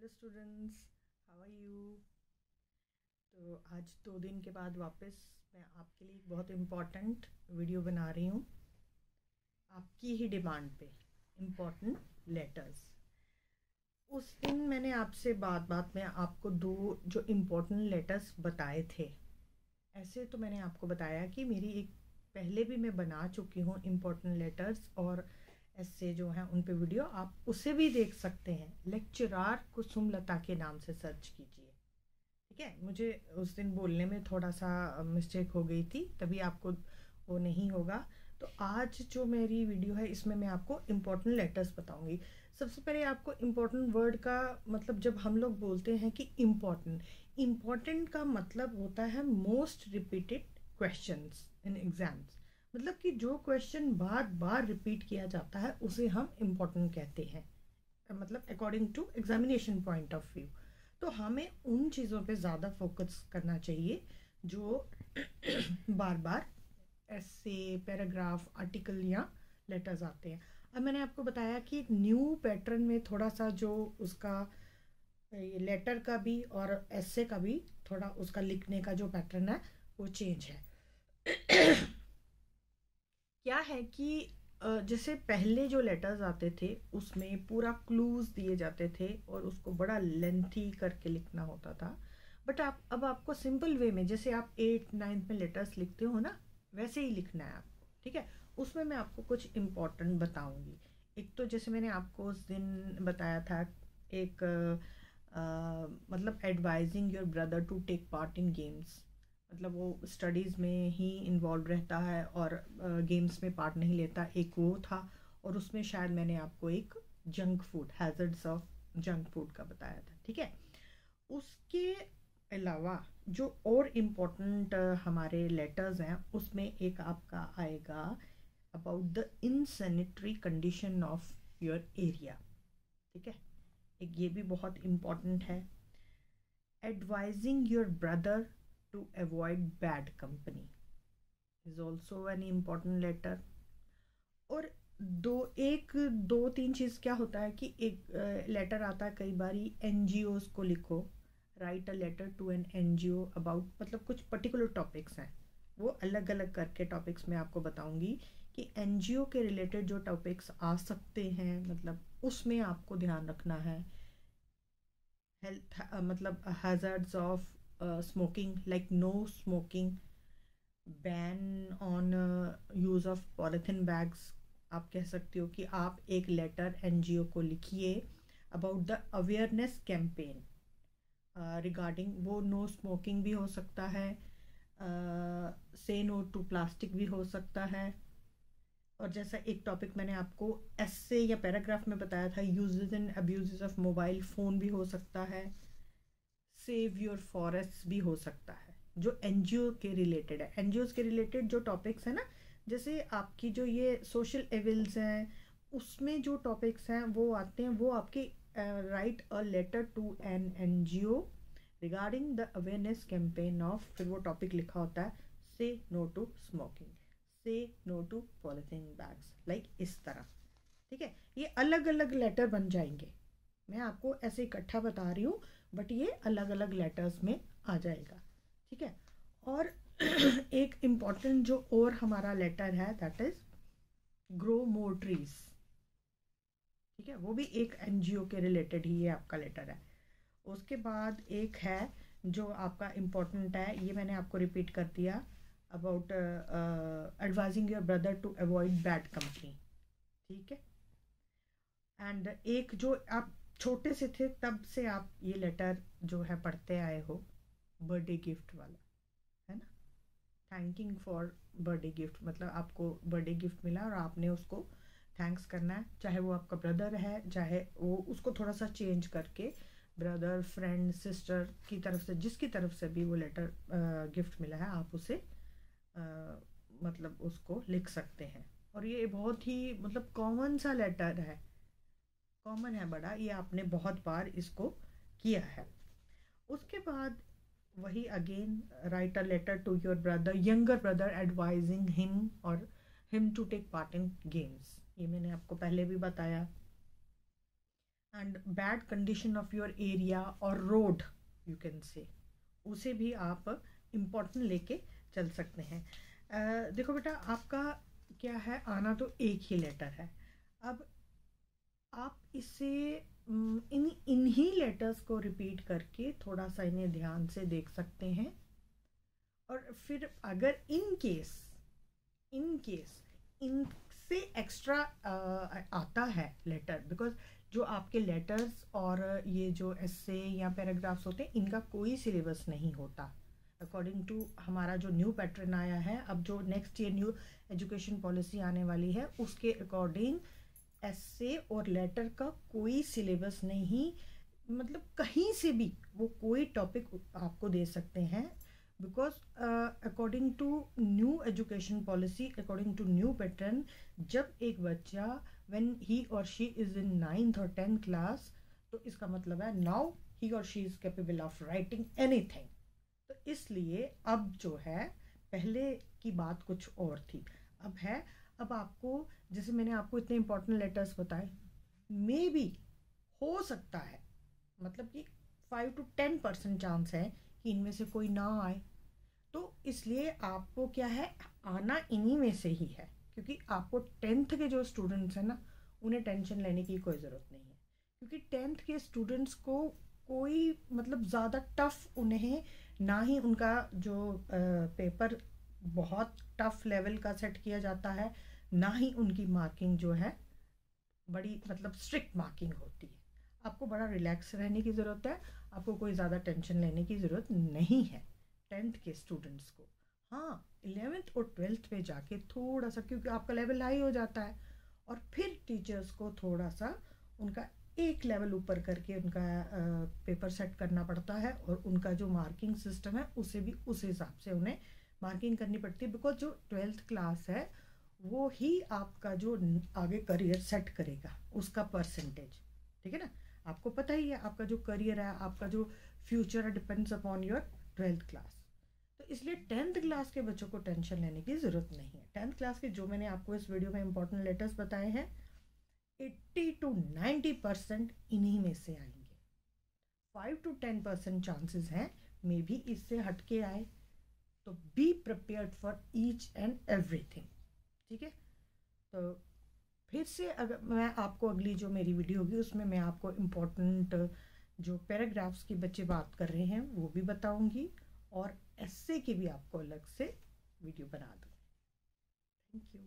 Hello students, how are you. तो आज 2 दिन के बाद वापस मैं आपके लिए एक बहुत इम्पॉर्टेंट वीडियो बना रही हूँ, आपकी ही डिमांड पे। Important letters. उस दिन मैंने आपसे बात बात में आपको 2 जो इम्पोर्टेंट लेटर्स बताए थे। ऐसे तो मैंने आपको बताया कि मेरी एक पहले भी मैं बना चुकी हूँ इम्पोर्टेंट लेटर्स और ऐसे जो हैं उन पे वीडियो, आप उसे भी देख सकते हैं। लेक्चरार कुसुमलता के नाम से सर्च कीजिए। ठीक है, मुझे उस दिन बोलने में थोड़ा सा मिस्टेक हो गई थी, तभी आपको वो नहीं होगा। तो आज जो मेरी वीडियो है इसमें मैं आपको इम्पोर्टेंट लेटर्स बताऊंगी। सबसे पहले आपको इम्पोर्टेंट वर्ड का मतलब, जब हम लोग बोलते हैं कि इम्पोर्टेंट, इम्पोर्टेंट का मतलब होता है most repeated questions in exams. मतलब कि जो क्वेश्चन बार बार रिपीट किया जाता है उसे हम इम्पोर्टेंट कहते हैं, मतलब according to examination point of view. तो हमें उन चीज़ों पे ज़्यादा फोकस करना चाहिए जो बार बार ऐसे पैराग्राफ, आर्टिकल या लेटर्स आते हैं। अब मैंने आपको बताया कि न्यू पैटर्न में थोड़ा सा जो उसका लेटर का भी और ऐसे का भी थोड़ा उसका लिखने का जो पैटर्न है वो चेंज है। क्या है कि जैसे पहले जो लेटर्स आते थे उसमें पूरा क्लूज दिए जाते थे और उसको बड़ा लेंथी करके लिखना होता था। बट आप अब आपको सिंपल वे में, जैसे आप 8th 9th में लेटर्स लिखते हो ना, वैसे ही लिखना है आपको। ठीक है, उसमें मैं आपको कुछ इम्पोर्टेंट बताऊंगी। एक तो जैसे मैंने आपको उस दिन बताया था, एक मतलब advising your brother to take part in games. मतलब वो स्टडीज़ में ही इन्वॉल्व रहता है और गेम्स में पार्ट नहीं लेता, एक वो था। और उसमें शायद मैंने आपको एक junk food, hazards of junk food का बताया था। ठीक है, उसके अलावा जो और इम्पोर्टेंट हमारे लेटर्स हैं उसमें एक आपका आएगा about the insanitary condition of your area. ठीक है, एक ये भी बहुत इम्पोर्टेंट है। Advising your brother to avoid bad company is also an important letter। और दो तीन चीज़ क्या होता है कि एक लेटर आता है कई बारी NGOs को लिखो, write a letter to an NGO about, मतलब कुछ पर्टिकुलर टॉपिक्स हैं, वो अलग अलग करके टॉपिक्स मैं आपको बताऊंगी कि NGO के रिलेटेड जो टॉपिक्स आ सकते हैं, मतलब उसमें आपको ध्यान रखना है। हेल्थ मतलब hazards of smoking, like no smoking, ban on use of polythene bags। आप कह सकते हो कि आप एक लेटर NGO को लिखिए about the awareness campaign regarding, वो नो स्मोकिंग भी हो सकता है, से नो टू प्लास्टिक भी हो सकता है। और जैसा एक टॉपिक मैंने आपको ऐसे या पैराग्राफ में बताया था, uses and abuses of mobile phone भी हो सकता है, सेव योर फॉरेस्ट भी हो सकता है, जो NGO के रिलेटेड है। NGOs के रिलेटेड जो टॉपिक्स हैं ना, जैसे आपकी जो ये सोशल एविल्स हैं उसमें जो टॉपिक्स हैं वो आते हैं, वो आपके write a letter to an NGO regarding the awareness campaign of, फिर वो टॉपिक लिखा होता है say no to smoking, say no to polythene bags, like इस तरह। ठीक है, ये अलग अलग लेटर बन जाएंगे, मैं आपको ऐसे इकट्ठा बता रही हूँ बट ये अलग अलग लेटर्स में आ जाएगा। ठीक है, और एक इम्पॉर्टेंट जो और हमारा लेटर है that is grow more trees. ठीक है, वो भी एक NGO के रिलेटेड ही ये आपका लेटर है। उसके बाद एक है जो आपका इम्पोर्टेंट है, ये मैंने आपको रिपीट कर दिया, about advising your brother to avoid bad company. ठीक है, एंड एक जो आप छोटे से थे तब से आप ये लेटर जो है पढ़ते आए हो, बर्थडे गिफ्ट वाला, है ना। थैंकिंग फॉर बर्थडे गिफ्ट, मतलब आपको बर्थडे गिफ्ट मिला और आपने उसको थैंक्स करना है, चाहे वो आपका ब्रदर है, चाहे वो उसको थोड़ा सा चेंज करके ब्रदर, फ्रेंड, सिस्टर की तरफ से, जिसकी तरफ से भी वो लेटर गिफ्ट मिला है, आप उसे मतलब उसको लिख सकते हैं। और ये बहुत ही मतलब कॉमन सा लेटर है, कॉमन है बड़ा, ये आपने बहुत बार इसको किया है। उसके बाद वही again, write a letter to your brother, younger brother, advising him और him to take part in games, ये मैंने आपको पहले भी बताया। And bad condition of your area और रोड यू कैन से, उसे भी आप इम्पोर्टेंट लेके चल सकते हैं। देखो बेटा, आपका क्या है, आना तो एक ही लेटर है। अब आप इसे इन्हीं लेटर्स को रिपीट करके थोड़ा सा इन्हें ध्यान से देख सकते हैं। और फिर अगर इन केस इनसे एक्स्ट्रा आता है लेटर, बिकॉज जो आपके लेटर्स और ये जो एस्से या पैराग्राफ्स होते हैं, इनका कोई सिलेबस नहीं होता अकॉर्डिंग टू हमारा जो न्यू पैटर्न आया है। अब जो next year new education policy आने वाली है, उसके अकॉर्डिंग एस्से और लेटर का कोई सिलेबस नहीं, मतलब कहीं से भी वो कोई टॉपिक आपको दे सकते हैं। Because according to new education policy, according to new pattern, जब एक बच्चा व्हेन ही और शी इज़ इन 9th और 10th क्लास, तो इसका मतलब है नाउ ही और she is capable of writing anything. तो इसलिए अब जो है, पहले की बात कुछ और थी, अब है, अब आपको, जैसे मैंने आपको इतने इंपॉर्टेंट लेटर्स बताए, मे बी हो सकता है, मतलब कि 5 to 10% चांस है कि इनमें से कोई ना आए। तो इसलिए आपको क्या है, आना इन्हीं में से ही है, क्योंकि आपको 10th के जो स्टूडेंट्स हैं ना, उन्हें टेंशन लेने की कोई ज़रूरत नहीं है, क्योंकि 10th के स्टूडेंट्स को कोई मतलब ज़्यादा टफ उन्हें ना ही उनका जो पेपर बहुत टफ लेवल का सेट किया जाता है, ना ही उनकी मार्किंग जो है बड़ी मतलब स्ट्रिक्ट मार्किंग होती है। आपको बड़ा रिलैक्स रहने की ज़रूरत है, आपको कोई ज़्यादा टेंशन लेने की ज़रूरत नहीं है 10th के स्टूडेंट्स को। हाँ, 11th और 12th पे जाके थोड़ा सा, क्योंकि आपका लेवल हाई हो जाता है, और फिर टीचर्स को थोड़ा सा उनका एक लेवल ऊपर करके उनका पेपर सेट करना पड़ता है, और उनका जो मार्किंग सिस्टम है उसे भी उस हिसाब से उन्हें मार्किंग करनी पड़ती है। बिकॉज जो 12th क्लास है, वो ही आपका जो आगे करियर सेट करेगा, उसका परसेंटेज, ठीक है ना। आपको पता ही है, आपका जो करियर है, आपका जो फ्यूचर है, depends upon your 12th class. तो इसलिए 10th क्लास के बच्चों को टेंशन लेने की ज़रूरत नहीं है। 10th क्लास के जो मैंने आपको इस वीडियो में इंपॉर्टेंट लेटर्स बताए हैं, 80 to 90% इन्हीं में से आएंगे। 5 to 10% चांसेस हैं मे भी इससे हटके आए। तो be prepared for each and everything, ठीक है। तो फिर से अगर मैं आपको अगली जो मेरी वीडियो होगी, उसमें मैं आपको इम्पोर्टेंट जो पैराग्राफ्स की बच्चे बात कर रहे हैं वो भी बताऊंगी, और एस्से की भी आपको अलग से वीडियो बना दूँगी। Thank you.